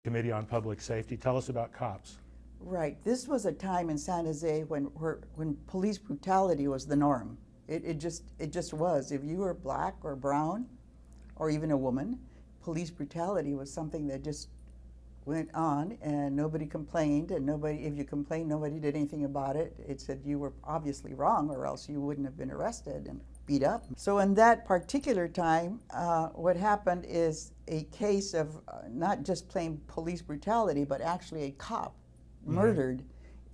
Committee on Public Safety. Tell us about cops. Right. This was a time in San Jose when police brutality was the norm. It just was. If you were black or brown, or even a woman, police brutality was something that just went on, and nobody complained. And if you complained, nobody did anything about it. It said you were obviously wrong, or else you wouldn't have been arrested and beat up. So in that particular time, what happened is a case of not just plain police brutality, but actually a cop murdered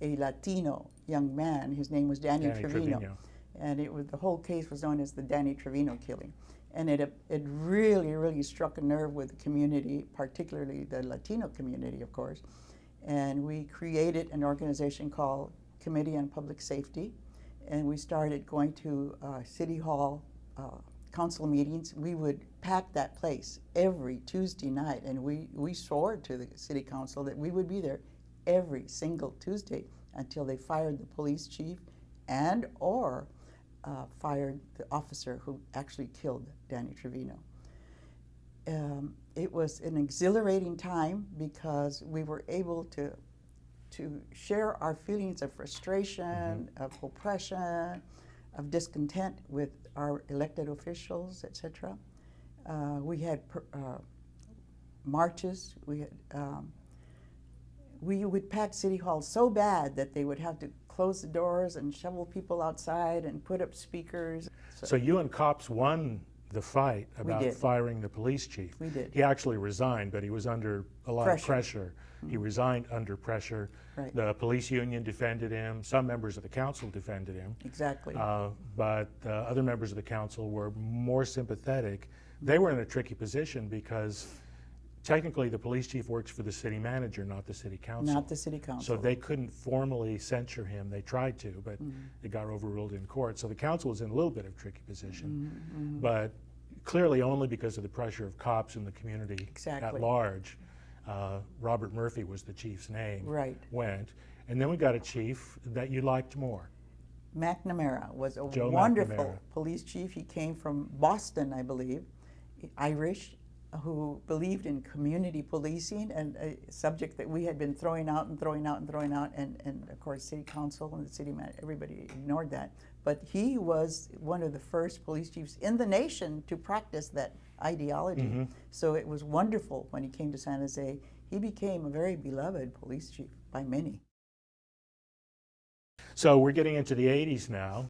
a Latino young man. His name was Danny Trevino. And the whole case was known as the Danny Trevino killing. And it really, really struck a nerve with the community, particularly the Latino community, of course. And we created an organization called Committee on Public Safety. And we started going to City Hall council meetings. We would pack that place every Tuesday night. And we swore to the city council that we would be there every single Tuesday until they fired the police chief or fired the officer who actually killed Danny Trevino. It was an exhilarating time because we were able to share our feelings of frustration, of oppression, of discontent with our elected officials, etc. We had marches. We would pack City Hall so bad that they would have to close the doors and shovel people outside and put up speakers. So you and cops won the fight about firing the police chief. We did. He actually resigned, but he was under a lot of pressure. He resigned under pressure. Right. The police union defended him. Some members of the council defended him. Exactly. But other members of the council were more sympathetic. They were in a tricky position because technically the police chief works for the city manager, not the city council. Not the city council. So they couldn't formally censure him. They tried to, but it got overruled in court. So the council was in a little bit of a tricky position, but clearly only because of the pressure of cops in the community at large. Robert Murphy was the chief's name. Right. Went. And then we got a chief that you liked more. McNamara was a Joe wonderful McNamara. police chief. He came from Boston, I believe, Irish, who believed in community policing, and a subject that we had been throwing out, and of course city council and the city manager, everybody ignored that. But he was one of the first police chiefs in the nation to practice that ideology. So it was wonderful when he came to San Jose. He became a very beloved police chief by many. So we're getting into the 80s now.